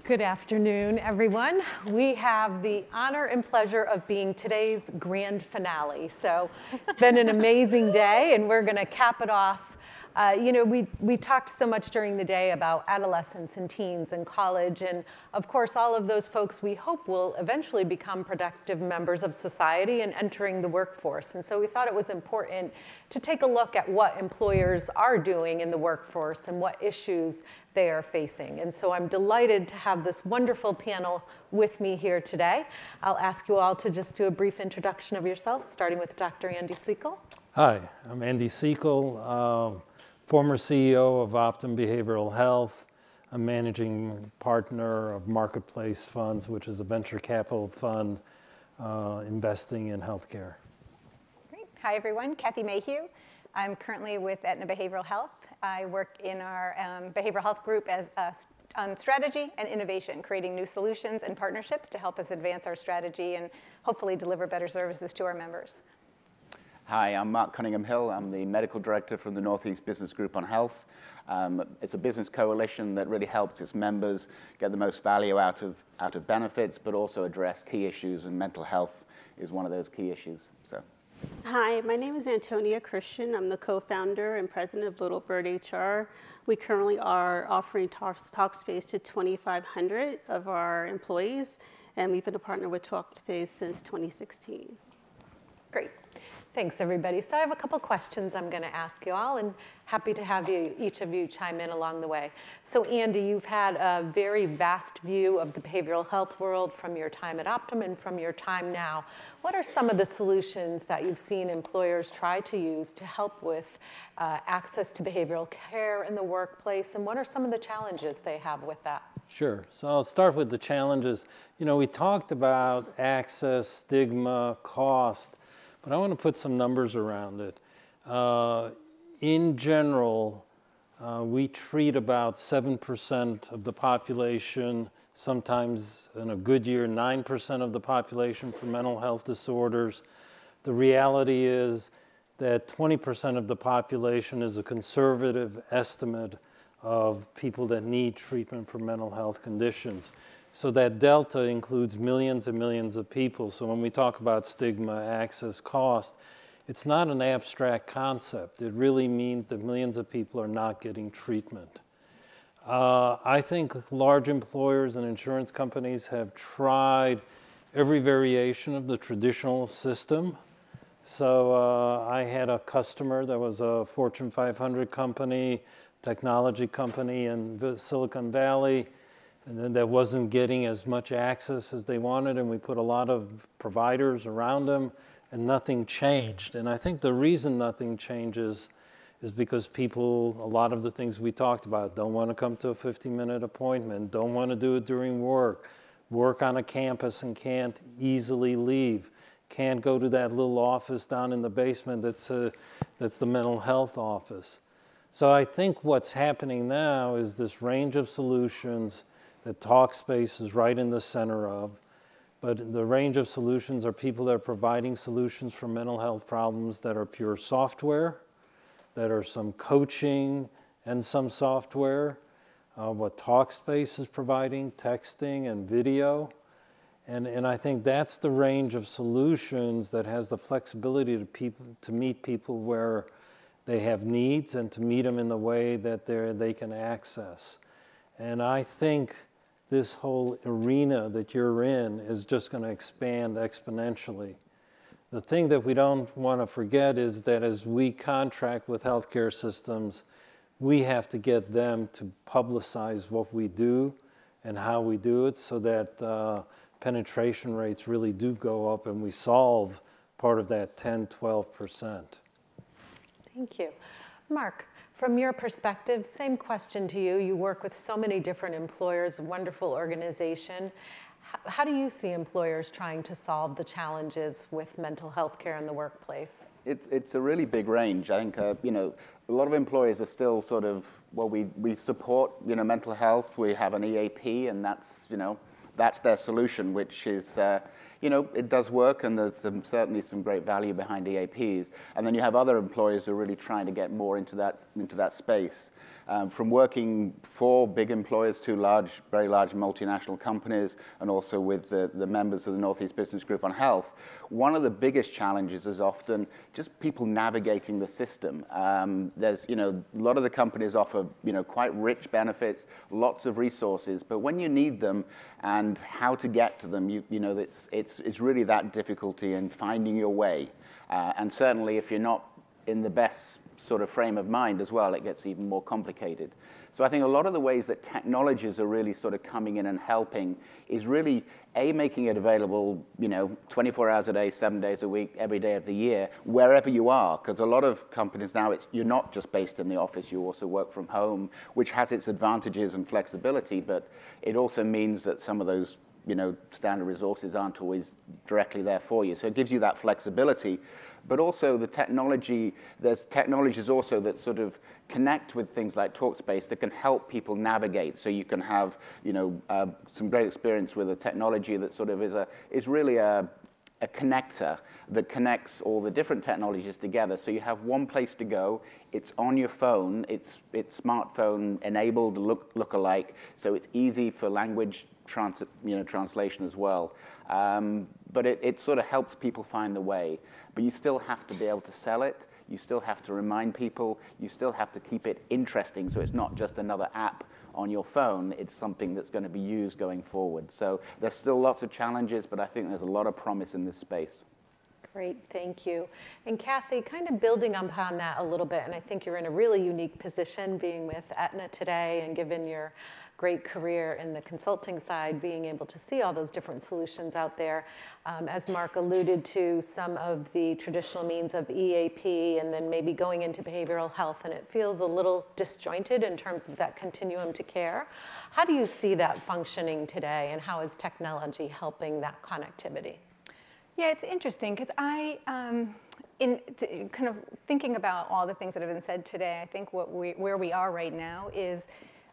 Good afternoon, everyone. We have the honor and pleasure of being today's grand finale. So it's been an amazing day, and we're going to cap it off. We talked so much during the day about adolescents and teens and college, and of course, all of those folks we hope will eventually become productive members of society and entering the workforce. And so we thought it was important to take a look at what employers are doing in the workforce and what issues they are facing. And so I'm delighted to have this wonderful panel with me here today. I'll ask you all to just do a brief introduction of yourselves, starting with Dr. Andy Sekel. Hi, I'm Andy Sekel, former CEO of Optum Behavioral Health. I'm managing partner of Marketplace Funds, which is a venture capital fund investing in healthcare. Great. Hi, everyone. Kathleen Mahieu. I'm currently with Aetna Behavioral Health. I work in our behavioral health group on strategy and innovation, creating new solutions and partnerships to help us advance our strategy and hopefully deliver better services to our members. Hi, I'm Mark Cunningham-Hill. I'm the medical director from the Northeast Business Group on Health. It's a business coalition that really helps its members get the most value out of benefits, but also address key issues, and mental health is one of those key issues. So. Hi, my name is Antonia Christian. I'm the co-founder and president of Little Bird HR. We currently are offering Talkspace to 2,500 of our employees, and we've been a partner with Talkspace since 2016. Great. Thanks, everybody. So I have a couple questions I'm going to ask you all, and happy to have each of you chime in along the way. So Andy, you've had a very vast view of the behavioral health world from your time at Optum and from your time now. What are some of the solutions that you've seen employers try to use to help with access to behavioral care in the workplace, and what are some of the challenges they have with that? Sure. So I'll start with the challenges. We talked about access, stigma, cost, but I want to put some numbers around it. In general, we treat about 7% of the population, sometimes in a good year, 9% of the population for mental health disorders. The reality is that 20% of the population is a conservative estimate of people that need treatment for mental health conditions. So that delta includes millions and millions of people. So when we talk about stigma, access, cost, it's not an abstract concept. It really means that millions of people are not getting treatment. I think large employers and insurance companies have tried every variation of the traditional system. So I had a customer that was a Fortune 500 company, technology company in Silicon Valley, and then that wasn't getting as much access as they wanted, and we put a lot of providers around them, and nothing changed. And I think the reason nothing changes is because people, a lot of the things we talked about, don't want to come to a 50-minute appointment, don't want to do it during work on a campus and can't easily leave, can't go to that little office down in the basement that's the mental health office. So I think what's happening now is this range of solutions that Talkspace is right in the center of. But the range of solutions are people that are providing solutions for mental health problems that are pure software, that are some coaching and some software. What Talkspace is providing, texting and video. And I think that's the range of solutions that has the flexibility to meet people where they have needs and to meet them in the way that they can access. And I think this whole arena that you're in is just going to expand exponentially. The thing that we don't want to forget is that as we contract with healthcare systems, we have to get them to publicize what we do and how we do it so that penetration rates really do go up and we solve part of that 10-12%. Thank you. Mark, from your perspective, same question to you. You work with so many different employers, wonderful organization. How do you see employers trying to solve the challenges with mental health care in the workplace? It's a really big range. I think, a lot of employers are still sort of, well, we support, mental health. We have an EAP, and that's their solution, which is, you know, it does work, and there's certainly some great value behind EAPs. And then you have other employers who are really trying to get more into that space. From working for big employers to very large multinational companies, and also with the members of the Northeast Business Group on Health, one of the biggest challenges is often just people navigating the system. There's, you know, a lot of the companies offer, you know, quite rich benefits, lots of resources, but when you need them and how to get to them, you know, it's really that difficulty in finding your way. And certainly if you're not in the best sort of frame of mind as well, it gets even more complicated. So I think a lot of the ways that technologies are really sort of coming in and helping is really, A, making it available, you know, 24 hours a day, 7 days a week, every day of the year, wherever you are. Because a lot of companies now, you're not just based in the office, you also work from home, which has its advantages and flexibility, but it also means that some of those, you know, standard resources aren't always directly there for you. So it gives you that flexibility. But also the technology, there's technologies also that sort of connect with things like Talkspace that can help people navigate. So you can have, you know, some great experience with a technology that sort of is really a connector that connects all the different technologies together. So you have one place to go. It's on your phone. It's smartphone enabled, look-alike. So it's easy for language translation as well. But it sort of helps people find the way. But you still have to be able to sell it. You still have to remind people. You still have to keep it interesting, so it's not just another app on your phone. It's something that's going to be used going forward. So there's still lots of challenges, but I think there's a lot of promise in this space. Great, thank you. And Kathy, kind of building upon that a little bit, and I think you're in a really unique position being with Aetna today, and given your great career in the consulting side, being able to see all those different solutions out there. As Mark alluded to, some of the traditional means of EAP, and then maybe going into behavioral health, and it feels a little disjointed in terms of that continuum to care. How do you see that functioning today, and how is technology helping that connectivity? Yeah, it's interesting because kind of thinking about all the things that have been said today, I think where we are right now is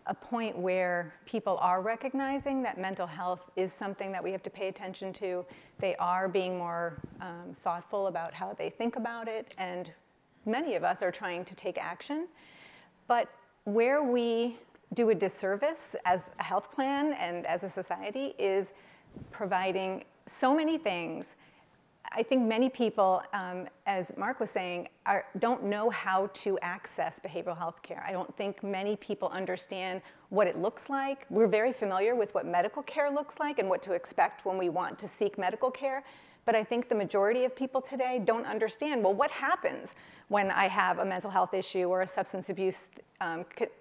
a point where people are recognizing that mental health is something that we have to pay attention to. They are being more thoughtful about how they think about it, and many of us are trying to take action. But where we do a disservice as a health plan and as a society is providing so many things. I think many people, as Mark was saying, don't know how to access behavioral health care. I don't think many people understand what it looks like. We're very familiar with what medical care looks like and what to expect when we want to seek medical care. But I think the majority of people today don't understand, well, what happens when I have a mental health issue or a substance abuse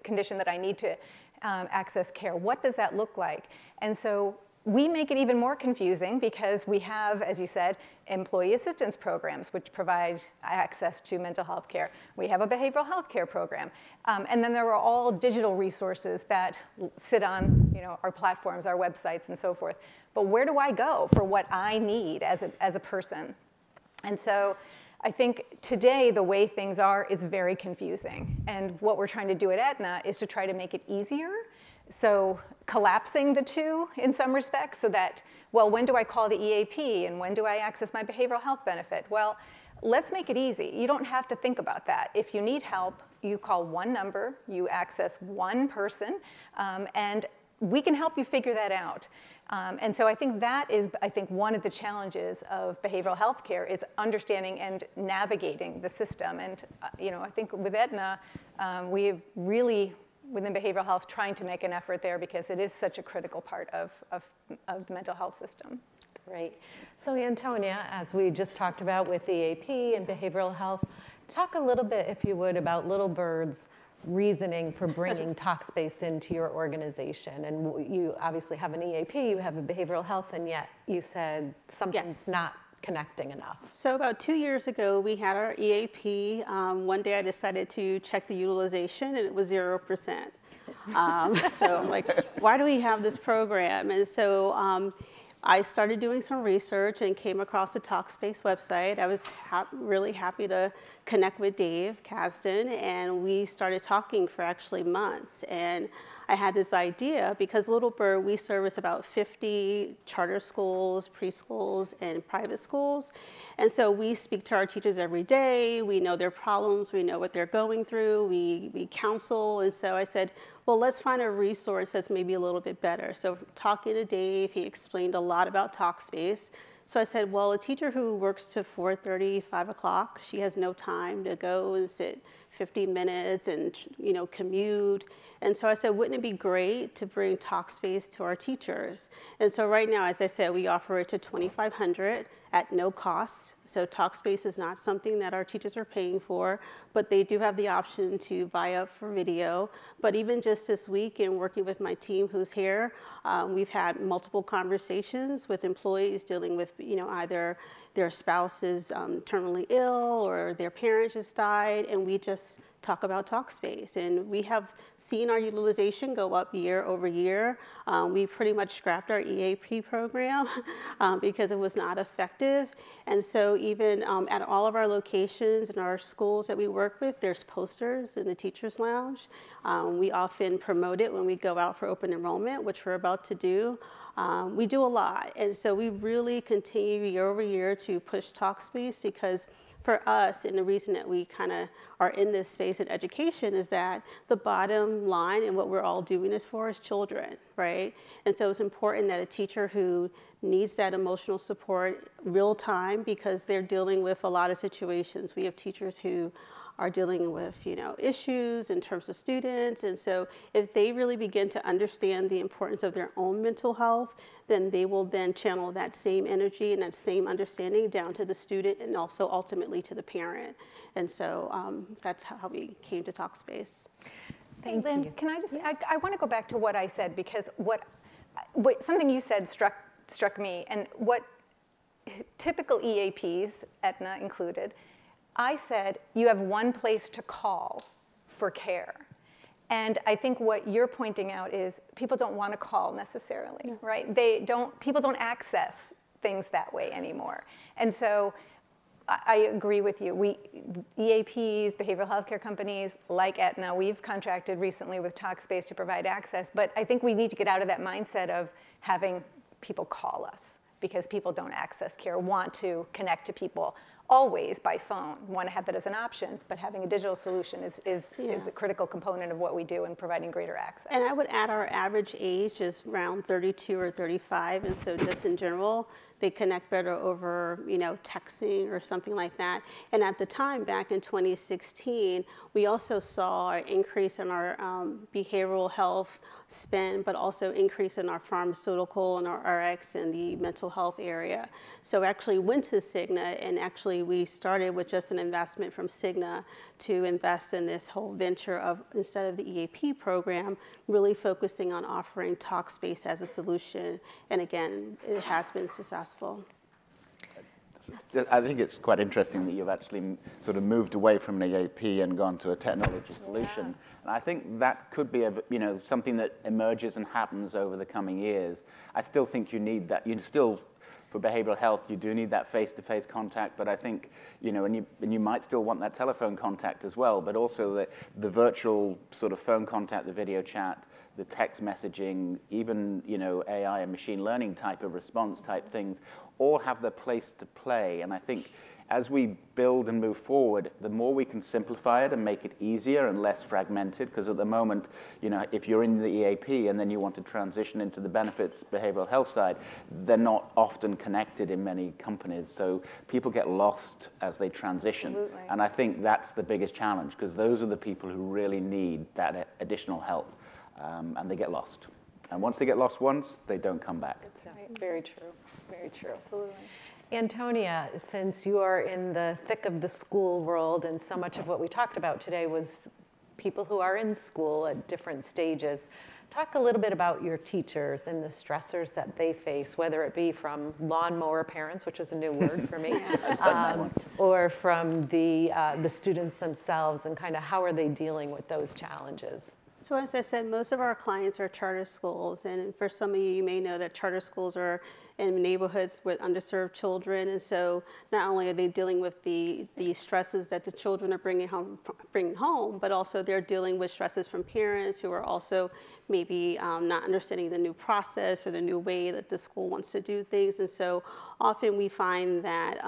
condition that I need to access care? What does that look like? And so we make it even more confusing because we have, as you said, employee assistance programs which provide access to mental health care. We have a behavioral health care program. And then there are all digital resources that sit on, you know, our platforms, our websites, and so forth. But where do I go for what I need as a person? And so I think today the way things are is very confusing. And what we're trying to do at Aetna is to try to make it easier. So collapsing the two in some respects so that, well, when do I call the EAP and when do I access my behavioral health benefit? Well, let's make it easy. You don't have to think about that. If you need help, you call one number, you access one person, and we can help you figure that out. And so I think that is, one of the challenges of behavioral health care is understanding and navigating the system. And I think with Aetna, we've really, within behavioral health, trying to make an effort there because it is such a critical part of the mental health system. Great. So Antonia, as we just talked about with EAP and behavioral health, talk a little bit, if you would, about Little Bird's reasoning for bringing Talkspace into your organization. And you obviously have an EAP, you have a behavioral health, and yet you said something's not connecting enough. So about 2 years ago, we had our EAP. One day I decided to check the utilization, and it was 0%. So I'm like, why do we have this program? And so I started doing some research and came across the Talkspace website. I was really happy to connect with Dave Kasdan, and we started talking for actually months. And I had this idea because Little Bird, we service about 50 charter schools, preschools, and private schools. And so we speak to our teachers every day. We know their problems. We know what they're going through. We counsel. And so I said, well, let's find a resource that's maybe a little bit better. So talking to Dave, he explained a lot about Talkspace. So I said, well, a teacher who works to 4:30, 5 o'clock, she has no time to go and sit 15 minutes and, commute. And so I said, wouldn't it be great to bring Talkspace to our teachers? And so right now, as I said, we offer it to 2,500 at no cost. So Talkspace is not something that our teachers are paying for, but they do have the option to buy up for video. But even just this week in working with my team who's here, we've had multiple conversations with employees dealing with, either their spouse is terminally ill or their parent just died, and we just talk about Talkspace. And we have seen our utilization go up year over year. We pretty much scrapped our EAP program because it was not effective. And so even at all of our locations and our schools that we work with, there's posters in the Teachers Lounge. We often promote it when we go out for open enrollment, which we're about to do. We do a lot. And so we really continue year over year to push Talkspace because for us, and the reason that we kind of are in this space in education is that the bottom line and what we're all doing this for is children, right? And so it's important that a teacher who needs that emotional support real time because they're dealing with a lot of situations. We have teachers who are dealing with, issues in terms of students. And so if they really begin to understand the importance of their own mental health, then they will then channel that same energy and that same understanding down to the student and also ultimately to the parent. And so that's how we came to Talkspace. Thank you. Lynn, can I just, I want to go back to what I said because something you said struck me, and what typical EAPs, Aetna included, I said, you have one place to call for care. And I think what you're pointing out is people don't want to call necessarily, right? People don't access things that way anymore. And so I agree with you. EAPs, behavioral health care companies like Aetna, we've contracted recently with Talkspace to provide access, but I think we need to get out of that mindset of having people call us because people don't access care, want to connect to people always by phone, want to have that as an option, but having a digital solution is a critical component of what we do in providing greater access. And I would add our average age is around 32 or 35, and so just in general, they connect better over, texting or something like that. And at the time, back in 2016, we also saw an increase in our behavioral health spend, but also increase in our pharmaceutical and our RX and the mental health area. So actually went to Cigna, and actually we started with just an investment from Cigna to invest in this whole venture of, instead of the EAP program, really focusing on offering Talkspace as a solution. And again, it has been successful. I think it's quite interesting that you've actually sort of moved away from an EAP and gone to a technology solution. Yeah. And I think that could be something that emerges and happens over the coming years. I still think you need that. For behavioral health, you do need that face-to-face contact, but I think, and you might still want that telephone contact as well, but also the virtual sort of phone contact, the video chat, the text messaging, even, AI and machine learning type of response type things, all have their place to play. And I think as we build and move forward, the more we can simplify it and make it easier and less fragmented, because at the moment, if you're in the EAP and then you want to transition into the benefits behavioral health side, they're not often connected in many companies. So people get lost as they transition. Absolutely. And I think that's the biggest challenge, because those are the people who really need that additional help, and they get lost. And once they get lost once, they don't come back. That's right. Very true. Very true. Absolutely. Antonia, since you are in the thick of the school world, and so much of what we talked about today was people who are in school at different stages, talk a little bit about your teachers and the stressors that they face, whether it be from lawnmower parents, which is a new word for me, or from the students themselves, and kind of how are they dealing with those challenges? So as I said, most of our clients are charter schools, and for some of you, you may know that charter schools are in neighborhoods with underserved children. And so not only are they dealing with the stresses that the children are bringing home, but also they're dealing with stresses from parents who are also maybe not understanding the new process or the new way that the school wants to do things. And so often we find that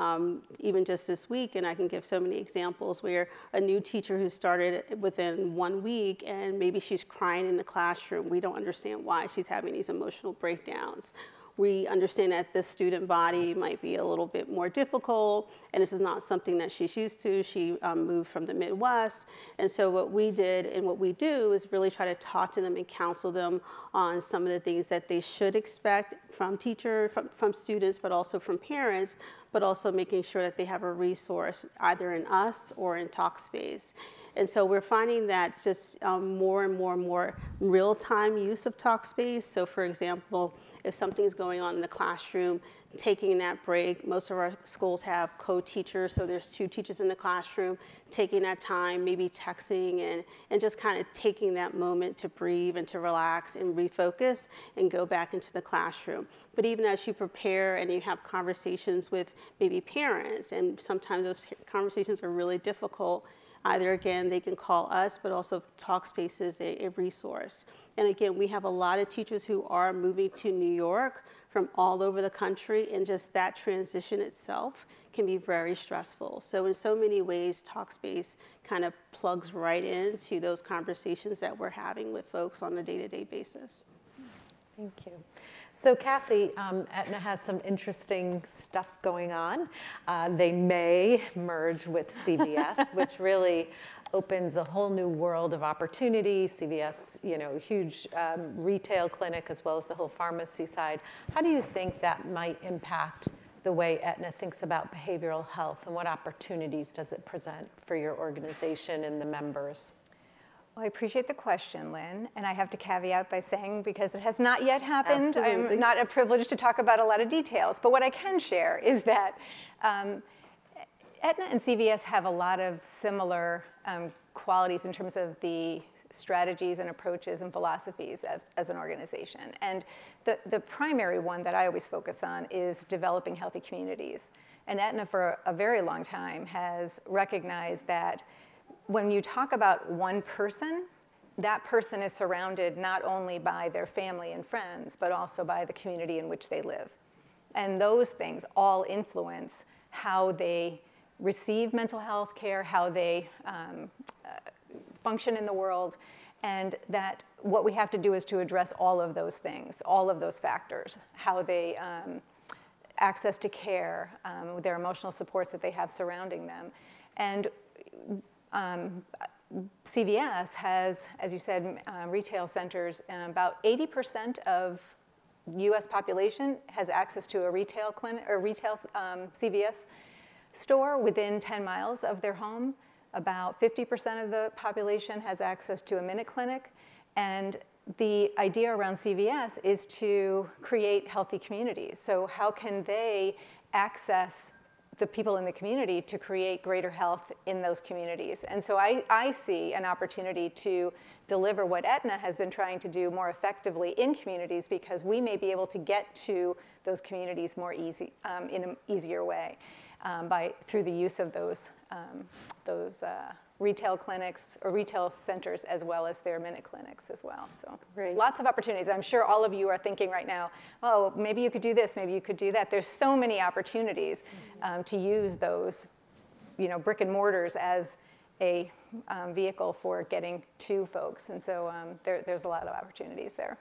even just this week, and I can give so many examples where a new teacher who started within 1 week and maybe she's crying in the classroom, we don't understand why she's having these emotional breakdowns. We understand that this student body might be a little bit more difficult, and this is not something that she's used to. She moved from the Midwest, and so what we did and what we do is really try to talk to them and counsel them on some of the things that they should expect from teachers, from students, but also from parents, but also making sure that they have a resource either in us or in Talkspace. And so we're finding that just more and more real-time use of Talkspace. So for example, if something's going on in the classroom, taking that break. Most of our schools have co-teachers, so there's 2 teachers in the classroom, taking that time, maybe texting, and just kind of taking that moment to breathe and to relax and refocus and go back into the classroom. But even as you prepare and you have conversations with maybe parents, and sometimes those conversations are really difficult, either, again, they can call us, but also Talkspace is a resource. And again, we have a lot of teachers who are moving to New York from all over the country, and just that transition itself can be very stressful. So in so many ways, Talkspace kind of plugs right into those conversations that we're having with folks on a day-to-day basis. Thank you. So Kathy, Aetna has some interesting stuff going on. They may merge with CVS, which really opens a whole new world of opportunity. CVS, huge retail clinic as well as the whole pharmacy side. How do you think that might impact the way Aetna thinks about behavioral health, and what opportunities does it present for your organization and the members? Well, I appreciate the question, Lynn, and I have to caveat by saying, because it has not yet happened, Absolutely. I'm not privileged to talk about a lot of details, but what I can share is that Aetna and CVS have a lot of similar qualities in terms of the strategies and approaches and philosophies as an organization. And the primary one that I always focus on is developing healthy communities. And Aetna, for a very long time, has recognized that when you talk about one person, that person is surrounded not only by their family and friends, but also by the community in which they live. And those things all influence how they receive mental health care, how they function in the world, and that what we have to do is to address all of those things, all of those factors, how they access to care, their emotional supports that they have surrounding them. And CVS has, as you said, retail centers. About 80% of U.S. population has access to a retail clinic or retail CVS store within 10 miles of their home. About 50% of the population has access to a minute clinic. And the idea around CVS is to create healthy communities. So how can they access the people in the community to create greater health in those communities? And so I see an opportunity to deliver what Aetna has been trying to do more effectively in communities, because we may be able to get to those communities more in an easier way through the use of those retail clinics or retail centers, as well as their minute clinics as well. So Great. Lots of opportunities. I'm sure all of you are thinking right now, oh, maybe you could do this, maybe you could do that. There's so many opportunities to use those, brick and mortars as a vehicle for getting to folks. And so there's a lot of opportunities there.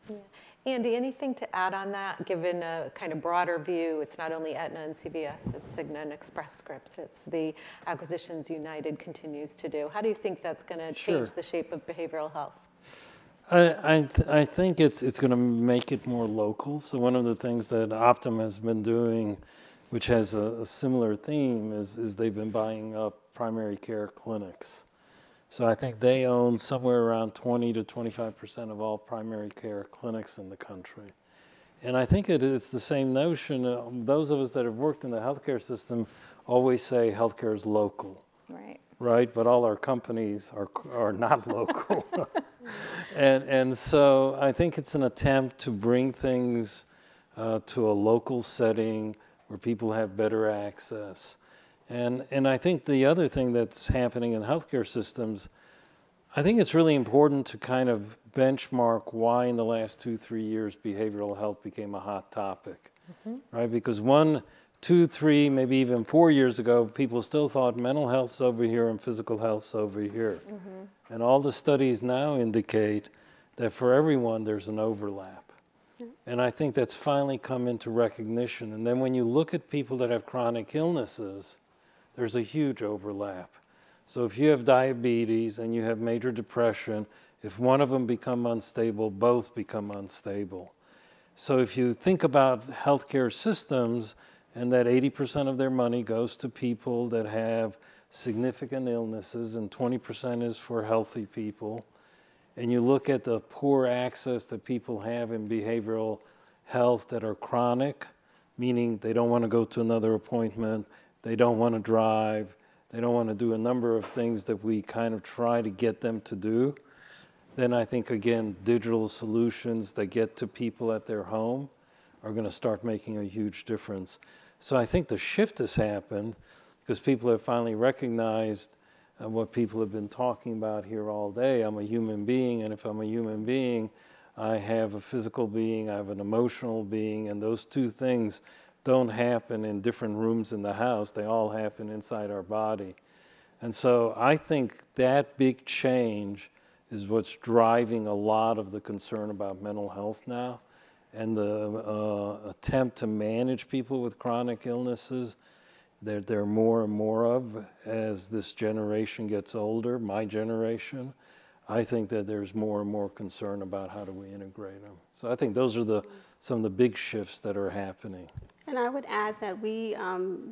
Yeah. Andy, anything to add on that, given a kind of broader view? It's not only Aetna and CVS, it's Cigna and Express Scripts, it's the acquisitions United continues to do. How do you think that's going to change the shape of behavioral health? I think it's going to make it more local. So one of the things that Optum has been doing, which has a similar theme, is they've been buying up primary care clinics. So I think they own somewhere around 20 to 25% of all primary care clinics in the country. And I think it's the same notion. Those of us that have worked in the healthcare system always say healthcare is local. Right. Right, but all our companies are not local. And so I think it's an attempt to bring things to a local setting where people have better access. And I think the other thing that's happening in healthcare systems, I think it's really important to kind of benchmark why in the last 2-3 years behavioral health became a hot topic, right? Because 1, 2, 3, maybe even 4 years ago, people still thought mental health's over here and physical health's over here. And all the studies now indicate that for everyone there's an overlap. And I think that's finally come into recognition. And then when you look at people that have chronic illnesses, there's a huge overlap. So if you have diabetes and you have major depression, if one of them become unstable, both become unstable. So if you think about healthcare systems and that 80% of their money goes to people that have significant illnesses and 20% is for healthy people, and you look at the poor access that people have in behavioral health that are chronic, meaning they don't want to go to another appointment, they don't want to drive, they don't want to do a number of things that we kind of try to get them to do, then I think, again, digital solutions that get to people at their home are going to start making a huge difference. So I think the shift has happened because people have finally recognized what people have been talking about here all day. I'm a human being, and if I'm a human being, I have a physical being, I have an emotional being, and those two things don't happen in different rooms in the house. They all happen inside our body. And so I think that big change is what's driving a lot of the concern about mental health now, and the attempt to manage people with chronic illnesses that there are more and more of as this generation gets older, my generation. I think that there's more and more concern about how do we integrate them. So I think those are some of the big shifts that are happening. And I would add that we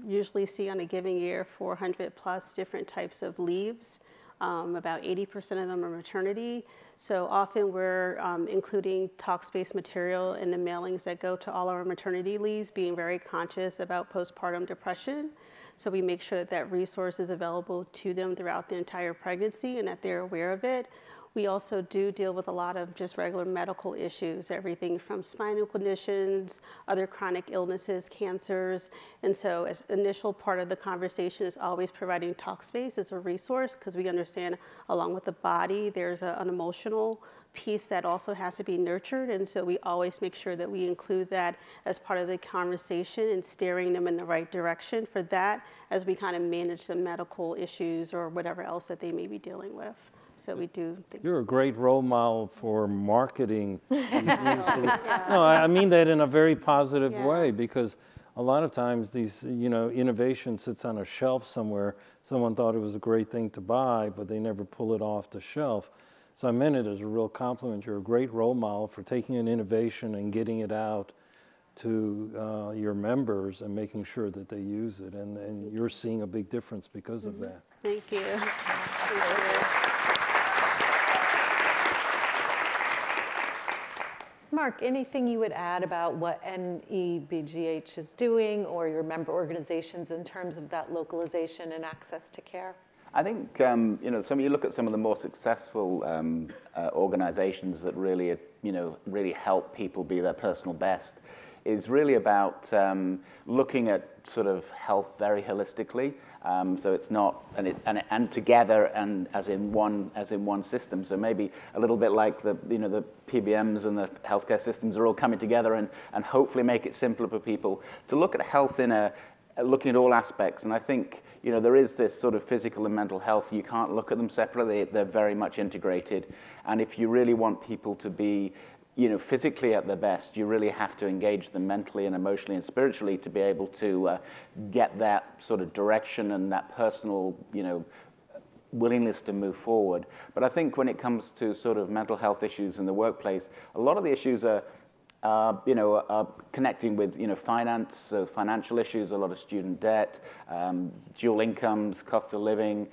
usually see on a given year 400 plus different types of leaves. About 80% of them are maternity. So often we're including Talkspace material in the mailings that go to all our maternity leaves, being very conscious about postpartum depression. So we make sure that that resource is available to them throughout the entire pregnancy and that they're aware of it. We also do deal with a lot of just regular medical issues, everything from spinal conditions, other chronic illnesses, cancers. And so as initial part of the conversation is always providing Talkspace as a resource, because we understand along with the body, there's an emotional piece that also has to be nurtured. And so we always make sure that we include that as part of the conversation and steering them in the right direction for that as we kind of manage the medical issues or whatever else that they may be dealing with. So we do. You're a great role model for marketing. No, I mean that in a very positive way, because a lot of times these, innovation sits on a shelf somewhere. Someone thought it was a great thing to buy, but they never pull it off the shelf. So I meant it as a real compliment. You're a great role model for taking an innovation and getting it out to your members and making sure that they use it. And you're seeing a big difference because of that. Thank you. Mark, anything you would add about what NEBGH is doing or your member organizations in terms of that localization and access to care? I think, you look at some of the more successful organizations that really, really help people be their personal best, is really about looking at sort of health very holistically. So it's not, and together and as in one system. So maybe a little bit like the PBMs and the healthcare systems are all coming together and hopefully make it simpler for people to look at health looking at all aspects. And I think, there is this sort of physical and mental health. You can't look at them separately. They're very much integrated. And if you really want people to be physically at their best, you really have to engage them mentally and emotionally and spiritually to be able to get that sort of direction and that personal, willingness to move forward. But I think when it comes to sort of mental health issues in the workplace, a lot of the issues are connecting with, finance, so financial issues, a lot of student debt, dual incomes, cost of living,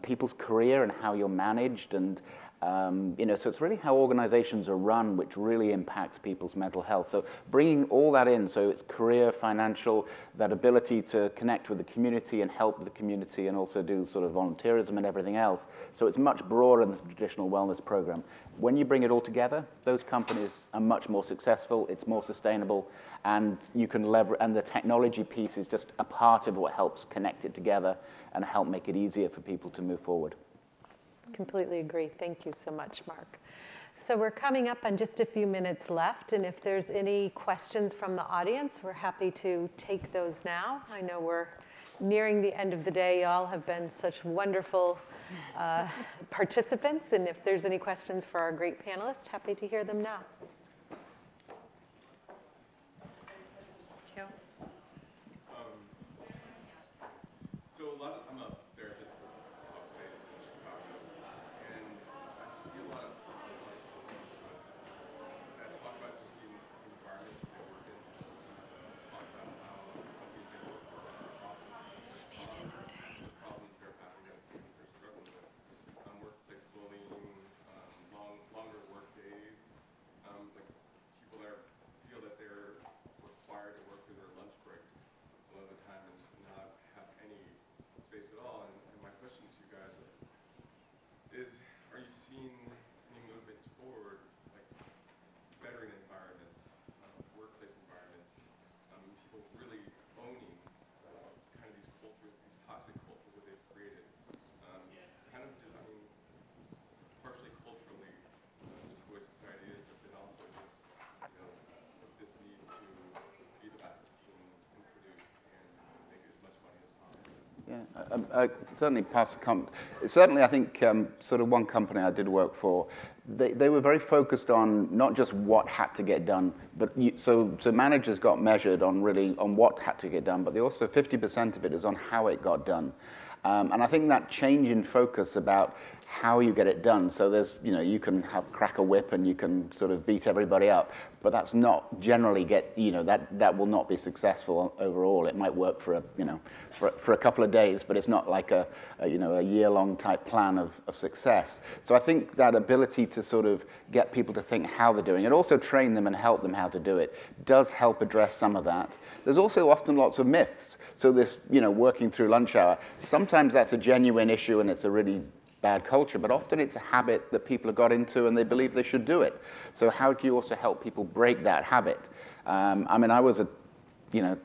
people's career and how you're managed. And You know, so it's really how organizations are run which really impacts people's mental health. So bringing all that in, so it's career, financial, that ability to connect with the community and help the community and also do sort of volunteerism and everything else. So it's much broader than the traditional wellness program. When you bring it all together, those companies are much more successful, it's more sustainable, and you can leverage, and the technology piece is just a part of what helps connect it together and help make it easier for people to move forward. Completely agree. Thank you so much, Mark. So we're coming up on just a few minutes left, and if there's any questions from the audience, we're happy to take those now. I know we're nearing the end of the day. Y'all have been such wonderful participants, and if there's any questions for our great panelists, happy to hear them now. So I'm a therapist with Talkspace in Chicago, and I see a lot of people that talk about just the environments that they work in, talk about how companies they work for are often the problems they're having, that they're struggling with. Workplace bullying, longer work days, like people that feel that they're required to work through their lunch breaks a lot of the time and just not have any space at all. And my question to you guys is, are you seeing any movement toward like bettering environments, workplace environments, people really owning kind of these cultures, these toxic cultures that they've created? Kind of just, I mean, partially culturally, just the way society is, but then also just, you know, with this need to be the best and produce and make as much money as possible. Yeah, certainly pass the comment. Certainly, I think sort of one company I did work for, they were very focused on not just what had to get done, but so managers got measured on really on what had to get done, but they also 50% of it is on how it got done. And I think that change in focus about how you get it done. So there's, you know, you can crack a whip and you can sort of beat everybody up, but that's not generally that will not be successful overall. It might work for a couple of days, but it's not like a year-long type plan of success. So I think that ability to sort of get people to think how they're doing it, also train them and help them how to do it, does help address some of that. There's also often lots of myths. So this, working through lunch hour, sometimes that's a genuine issue and it's a really bad culture, but often it's a habit that people have got into and they believe they should do it. So how do you also help people break that habit? I mean, I was a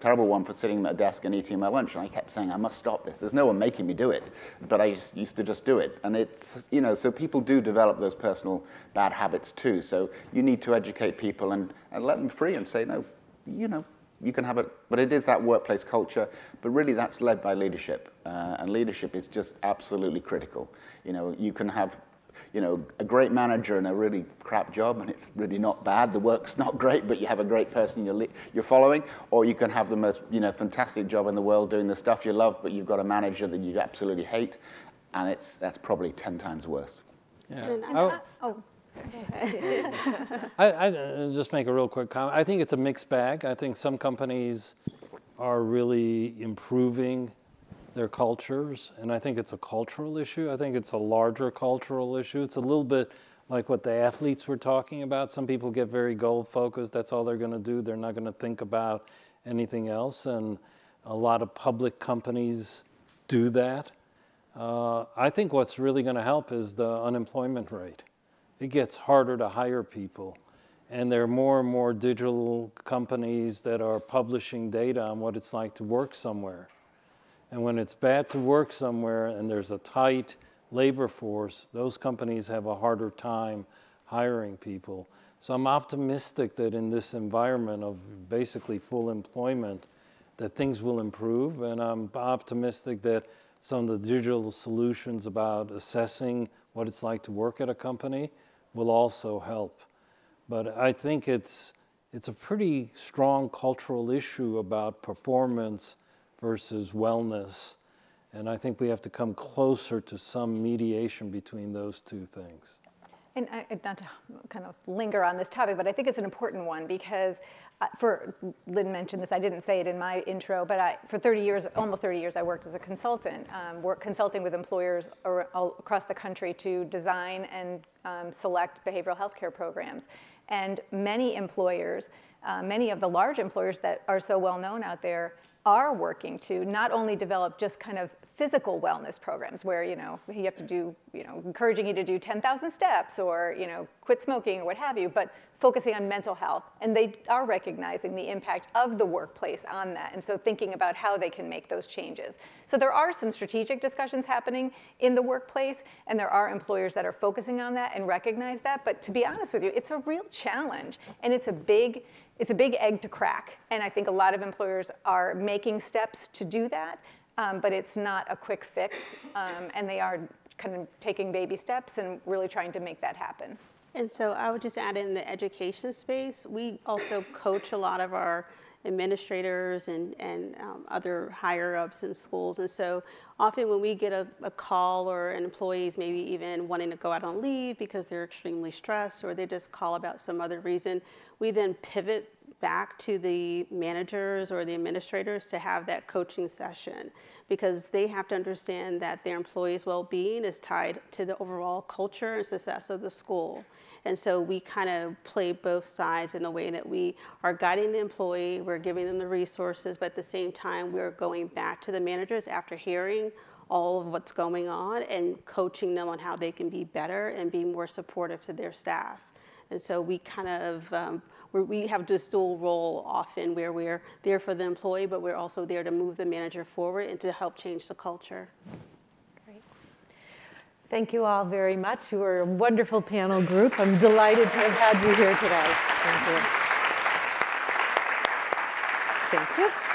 terrible one for sitting at a desk and eating my lunch, and I kept saying, I must stop this. There's no one making me do it, but I used to just do it. And it's, so people do develop those personal bad habits too. So you need to educate people and let them free and say, no, you can have it, but it is that workplace culture, but really that's led by leadership, and leadership is just absolutely critical. You can have, a great manager in a really crap job, and it's really not bad, the work's not great, but you have a great person you're following, or you can have the most, fantastic job in the world doing the stuff you love, but you've got a manager that you absolutely hate, and that's probably 10 times worse. Yeah. I just make a real quick comment. I think it's a mixed bag. I think some companies are really improving their cultures, and I think it's a cultural issue. I think it's a larger cultural issue. It's a little bit like what the athletes were talking about. Some people get very goal-focused. That's all they're going to do. They're not going to think about anything else, and a lot of public companies do that. I think what's really going to help is the unemployment rate. It gets harder to hire people, and there are more and more digital companies that are publishing data on what it's like to work somewhere. And when it's bad to work somewhere and there's a tight labor force, those companies have a harder time hiring people. So I'm optimistic that in this environment of basically full employment, that things will improve, and I'm optimistic that some of the digital solutions about assessing what it's like to work at a company will also help. But I think it's a pretty strong cultural issue about performance versus wellness. And I think we have to come closer to some mediation between those two things. And not to kind of linger on this topic, but I think it's an important one because Lynn mentioned this, I didn't say it in my intro, but for 30 years, almost 30 years, I worked as a consultant, consulting with employers all across the country to design and select behavioral health care programs. And many employers, many of the large employers that are so well known out there, are working to not only develop just kind of physical wellness programs where, you have to do, encouraging you to do 10,000 steps or, quit smoking or what have you, but focusing on mental health. And they are recognizing the impact of the workplace on that. And so thinking about how they can make those changes. So there are some strategic discussions happening in the workplace, and there are employers that are focusing on that and recognize that. But to be honest with you, it's a real challenge, and it's a big egg to crack. And I think a lot of employers are making steps to do that, but it's not a quick fix. And they are kind of taking baby steps and really trying to make that happen. And so I would just add in the education space, we also coach a lot of our administrators and other higher ups in schools. And so often when we get a call or an employee's maybe even wanting to go out on leave because they're extremely stressed or they just call about some other reason, we then pivot back to the managers or the administrators to have that coaching session because they have to understand that their employees' well-being is tied to the overall culture and success of the school. And so we kind of play both sides in the way that we are guiding the employee, we're giving them the resources, but at the same time, we're going back to the managers after hearing all of what's going on and coaching them on how they can be better and be more supportive to their staff. And so we kind of, we have this dual role often where we're there for the employee, but we're also there to move the manager forward and to help change the culture. Thank you all very much. You are a wonderful panel group. I'm delighted to have had you here today. Thank you. Thank you.